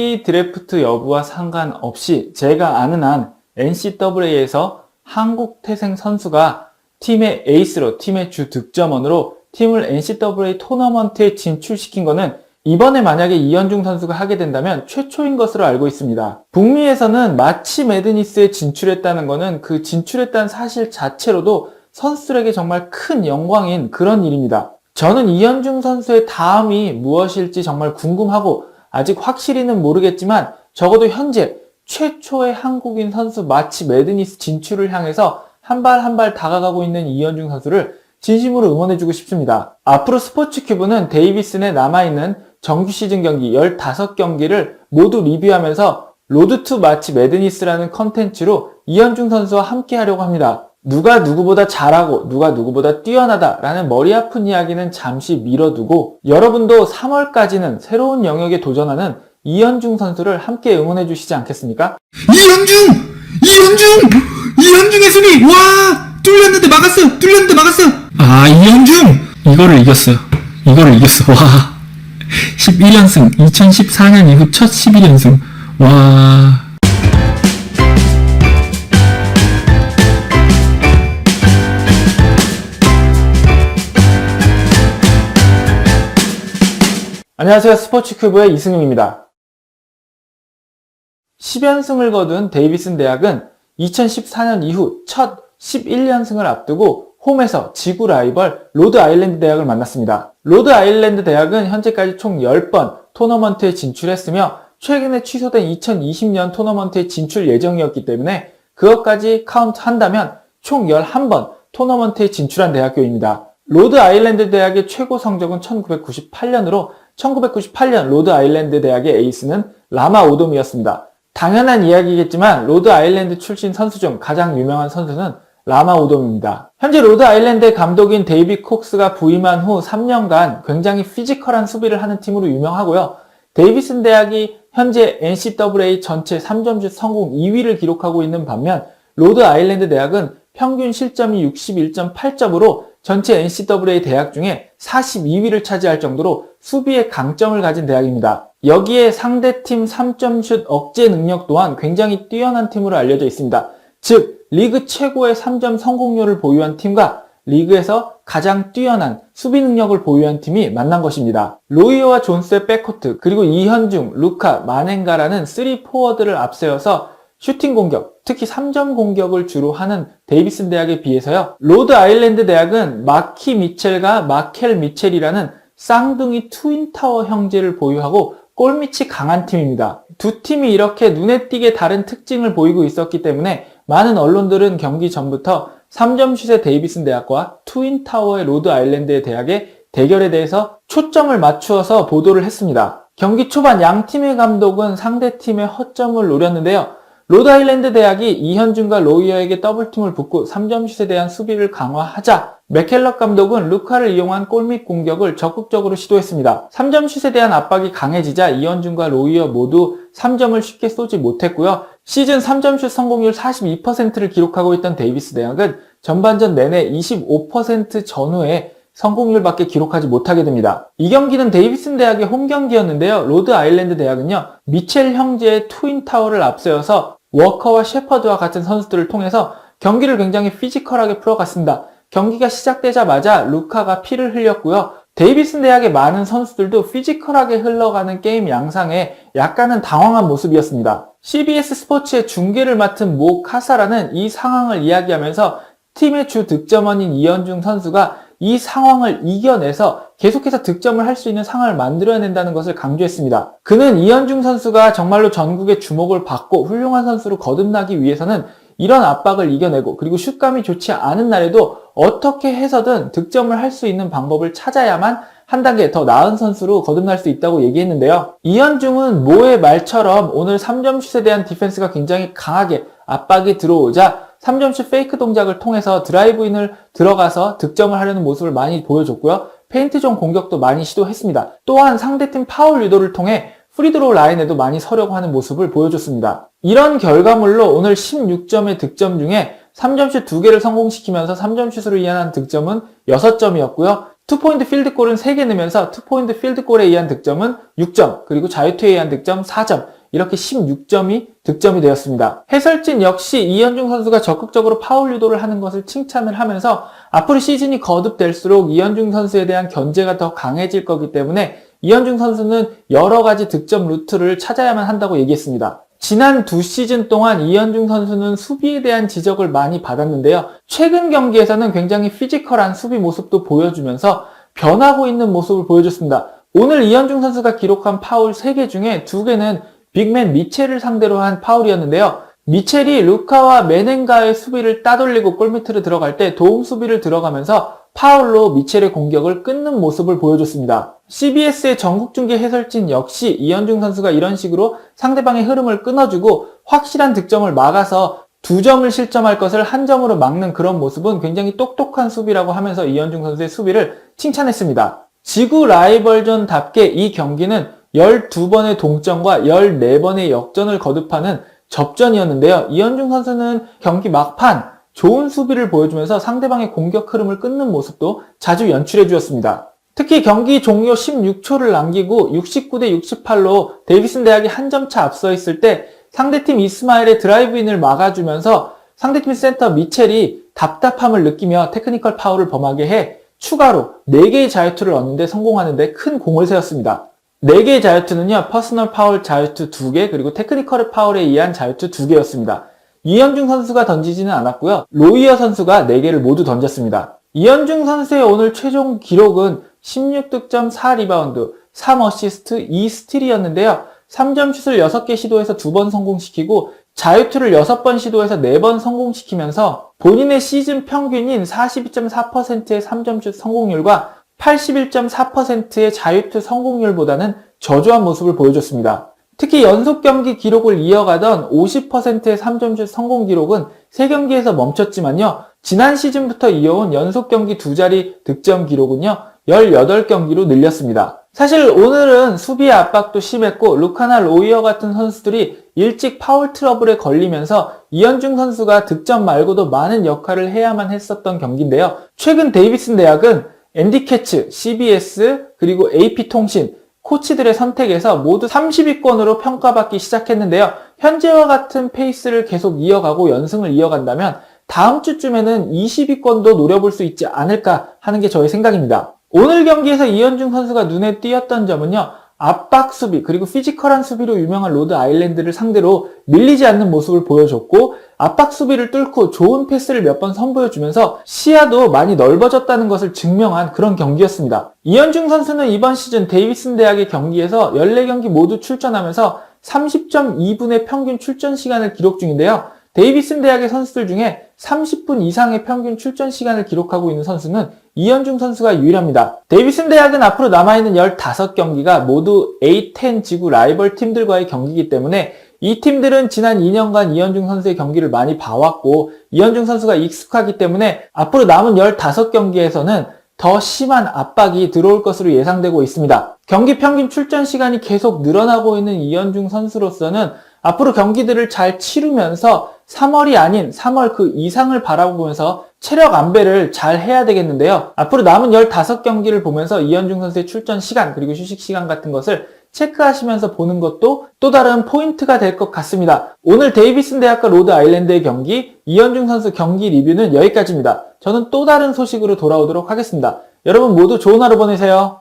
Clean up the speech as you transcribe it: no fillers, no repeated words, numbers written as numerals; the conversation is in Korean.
이 드래프트 여부와 상관없이 제가 아는 한 NCAA에서 한국 태생 선수가 팀의 에이스로, 팀의 주 득점원으로 팀을 NCAA 토너먼트에 진출시킨 거는 이번에 만약에 이현중 선수가 하게 된다면 최초인 것으로 알고 있습니다. 북미에서는 마치 매드니스에 진출했다는 거는 그 진출했다는 사실 자체로도 선수들에게 정말 큰 영광인 그런 일입니다. 저는 이현중 선수의 다음이 무엇일지 정말 궁금하고 아직 확실히는 모르겠지만 적어도 현재 최초의 한국인 선수 마치 매드니스 진출을 향해서 한 발 한 발 다가가고 있는 이현중 선수를 진심으로 응원해주고 싶습니다. 앞으로 스포츠큐브는 데이비슨에 남아있는 정규 시즌 경기 15경기를 모두 리뷰하면서 로드 투 마치 매드니스라는 컨텐츠로 이현중 선수와 함께 하려고 합니다. 누가 누구보다 잘하고 누가 누구보다 뛰어나다라는 머리 아픈 이야기는 잠시 미뤄두고 여러분도 3월까지는 새로운 영역에 도전하는 이현중 선수를 함께 응원해 주시지 않겠습니까? 이현중의 수비! 와! 뚫렸는데 막았어! 아, 이현중! 이거를 이겼어. 와. 11연승. 2014년 이후 첫 11연승. 와. 안녕하세요. 스포츠큐브의 이승용입니다. 10연승을 거둔 데이비슨 대학은 2014년 이후 첫 11연승을 앞두고 홈에서 지구 라이벌 로드 아일랜드 대학을 만났습니다. 로드 아일랜드 대학은 현재까지 총 10번 토너먼트에 진출했으며 최근에 취소된 2020년 토너먼트에 진출 예정이었기 때문에 그것까지 카운트한다면 총 11번 토너먼트에 진출한 대학교입니다. 로드 아일랜드 대학의 최고 성적은 1998년으로 1998년 로드 아일랜드 대학의 에이스는 라마 오돔이었습니다. 당연한 이야기겠지만 로드 아일랜드 출신 선수 중 가장 유명한 선수는 라마 오돔입니다. 현재 로드 아일랜드의 감독인 데이비 콕스가 부임한 후 3년간 굉장히 피지컬한 수비를 하는 팀으로 유명하고요. 데이비슨 대학이 현재 NCAA 전체 3점슛 성공 2위를 기록하고 있는 반면 로드 아일랜드 대학은 평균 실점이 61.8점으로 전체 NCAA 대학 중에 42위를 차지할 정도로 수비의 강점을 가진 대학입니다. 여기에 상대팀 3점슛 억제 능력 또한 굉장히 뛰어난 팀으로 알려져 있습니다. 즉, 리그 최고의 3점 성공률을 보유한 팀과 리그에서 가장 뛰어난 수비 능력을 보유한 팀이 만난 것입니다. 로이어와 존스의 백코트, 그리고 이현중, 루카, 마넨가라는 3포워드를 앞세워서 슈팅 공격, 특히 3점 공격을 주로 하는 데이비슨 대학에 비해서요. 로드 아일랜드 대학은 마키 미첼과 마켈 미첼이라는 쌍둥이 트윈타워 형제를 보유하고 골밑이 강한 팀입니다. 두 팀이 이렇게 눈에 띄게 다른 특징을 보이고 있었기 때문에 많은 언론들은 경기 전부터 3점슛의 데이비슨 대학과 트윈타워의 로드 아일랜드의 대학의 대결에 대해서 초점을 맞추어서 보도를 했습니다. 경기 초반 양 팀의 감독은 상대팀의 허점을 노렸는데요. 로드 아일랜드 대학이 이현중과 로이어에게 더블팀을 붙고 3점슛에 대한 수비를 강화하자 맥켈럭 감독은 루카를 이용한 골밑 공격을 적극적으로 시도했습니다. 3점슛에 대한 압박이 강해지자 이현중과 로이어 모두 3점을 쉽게 쏘지 못했고요. 시즌 3점슛 성공률 42%를 기록하고 있던 데이비스 대학은 전반전 내내 25% 전후에 성공률밖에 기록하지 못하게 됩니다. 이 경기는 데이비슨 대학의 홈 경기였는데요. 로드 아일랜드 대학은요, 미첼 형제의 트윈타워를 앞세워서 워커와 셰퍼드와 같은 선수들을 통해서 경기를 굉장히 피지컬하게 풀어갔습니다. 경기가 시작되자마자 루카가 피를 흘렸고요. 데이비슨 대학의 많은 선수들도 피지컬하게 흘러가는 게임 양상에 약간은 당황한 모습이었습니다. CBS 스포츠의 중계를 맡은 모 카사라는 이 상황을 이야기하면서 팀의 주 득점원인 이현중 선수가 이 상황을 이겨내서 계속해서 득점을 할 수 있는 상황을 만들어낸다는 것을 강조했습니다. 그는 이현중 선수가 정말로 전국의 주목을 받고 훌륭한 선수로 거듭나기 위해서는 이런 압박을 이겨내고 그리고 슛감이 좋지 않은 날에도 어떻게 해서든 득점을 할 수 있는 방법을 찾아야만 한 단계 더 나은 선수로 거듭날 수 있다고 얘기했는데요. 이현중은 모의 말처럼 오늘 3점슛에 대한 디펜스가 굉장히 강하게 압박이 들어오자 3점슛 페이크 동작을 통해서 드라이브인을 들어가서 득점을 하려는 모습을 많이 보여줬고요. 페인트존 공격도 많이 시도했습니다. 또한 상대팀 파울 유도를 통해 프리드로우 라인에도 많이 서려고 하는 모습을 보여줬습니다. 이런 결과물로 오늘 16점의 득점 중에 3점슛 2개를 성공시키면서 3점슛으로 이어난 득점은 6점이었고요. 투포인트 필드골은 3개 넣으면서 투포인트 필드골에 의한 득점은 6점, 그리고 자유투에 의한 득점 4점, 이렇게 16점이 득점이 되었습니다. 해설진 역시 이현중 선수가 적극적으로 파울 유도를 하는 것을 칭찬을 하면서 앞으로 시즌이 거듭될수록 이현중 선수에 대한 견제가 더 강해질 거기 때문에 이현중 선수는 여러 가지 득점 루트를 찾아야만 한다고 얘기했습니다. 지난 2시즌 동안 이현중 선수는 수비에 대한 지적을 많이 받았는데요. 최근 경기에서는 굉장히 피지컬한 수비 모습도 보여주면서 변하고 있는 모습을 보여줬습니다. 오늘 이현중 선수가 기록한 파울 3개 중에 2개는 빅맨 미첼을 상대로 한 파울이었는데요. 미첼이 루카와 메넨가의 수비를 따돌리고 골밑으로 들어갈 때 도움 수비를 들어가면서 파울로 미첼의 공격을 끊는 모습을 보여줬습니다. CBS의 전국중계 해설진 역시 이현중 선수가 이런 식으로 상대방의 흐름을 끊어주고 확실한 득점을 막아서 2점을 실점할 것을 1점으로 막는 그런 모습은 굉장히 똑똑한 수비라고 하면서 이현중 선수의 수비를 칭찬했습니다. 지구 라이벌전답게 이 경기는 12번의 동점과 14번의 역전을 거듭하는 접전이었는데요. 이현중 선수는 경기 막판 좋은 수비를 보여주면서 상대방의 공격 흐름을 끊는 모습도 자주 연출해 주었습니다. 특히 경기 종료 16초를 남기고 69대 68로 데이비슨 대학이 한 점 차 앞서 있을 때 상대팀 이스마일의 드라이브인을 막아주면서 상대팀 센터 미첼이 답답함을 느끼며 테크니컬 파울을 범하게 해 추가로 4개의 자유투를 얻는데 성공하는 데 큰 공을 세웠습니다. 4개의 자유투는요, 퍼스널 파울 자유투 2개, 그리고 테크니컬 파울에 의한 자유투 2개였습니다. 이현중 선수가 던지지는 않았고요. 로이어 선수가 4개를 모두 던졌습니다. 이현중 선수의 오늘 최종 기록은 16득점 4리바운드, 3어시스트, 2스틸이었는데요. 3점 슛을 6개 시도해서 2번 성공시키고 자유투를 6번 시도해서 4번 성공시키면서 본인의 시즌 평균인 42.4%의 3점 슛 성공률과 81.4%의 자유투 성공률보다는 저조한 모습을 보여줬습니다. 특히 연속 경기 기록을 이어가던 50%의 3점슛 성공 기록은 3경기에서 멈췄지만요. 지난 시즌부터 이어온 연속 경기 2자리 득점 기록은요. 18경기로 늘렸습니다. 사실 오늘은 수비의 압박도 심했고 루카나 로이어 같은 선수들이 일찍 파울 트러블에 걸리면서 이현중 선수가 득점 말고도 많은 역할을 해야만 했었던 경기인데요. 최근 데이비슨 대학은 앤디 캐츠, CBS, 그리고 AP통신, 코치들의 선택에서 모두 30위권으로 평가받기 시작했는데요. 현재와 같은 페이스를 계속 이어가고 연승을 이어간다면 다음 주쯤에는 20위권도 노려볼 수 있지 않을까 하는 게 저의 생각입니다. 오늘 경기에서 이현중 선수가 눈에 띄었던 점은요. 압박 수비 그리고 피지컬한 수비로 유명한 로드 아일랜드를 상대로 밀리지 않는 모습을 보여줬고 압박 수비를 뚫고 좋은 패스를 몇 번 선보여주면서 시야도 많이 넓어졌다는 것을 증명한 그런 경기였습니다. 이현중 선수는 이번 시즌 데이비슨 대학의 경기에서 14경기 모두 출전하면서 30.2분의 평균 출전 시간을 기록 중인데요. 데이비슨 대학의 선수들 중에 30분 이상의 평균 출전 시간을 기록하고 있는 선수는 이현중 선수가 유일합니다. 데이비슨 대학은 앞으로 남아있는 15경기가 모두 A10 지구 라이벌 팀들과의 경기이기 때문에 이 팀들은 지난 2년간 이현중 선수의 경기를 많이 봐왔고 이현중 선수가 익숙하기 때문에 앞으로 남은 15경기에서는 더 심한 압박이 들어올 것으로 예상되고 있습니다. 경기 평균 출전 시간이 계속 늘어나고 있는 이현중 선수로서는 앞으로 경기들을 잘 치르면서 3월이 아닌 3월 그 이상을 바라보면서 체력 안배를 잘 해야 되겠는데요. 앞으로 남은 15경기를 보면서 이현중 선수의 출전 시간 그리고 휴식 시간 같은 것을 체크하시면서 보는 것도 또 다른 포인트가 될 것 같습니다. 오늘 데이비슨 대학과 로드 아일랜드의 경기, 이현중 선수 경기 리뷰는 여기까지입니다. 저는 또 다른 소식으로 돌아오도록 하겠습니다. 여러분 모두 좋은 하루 보내세요.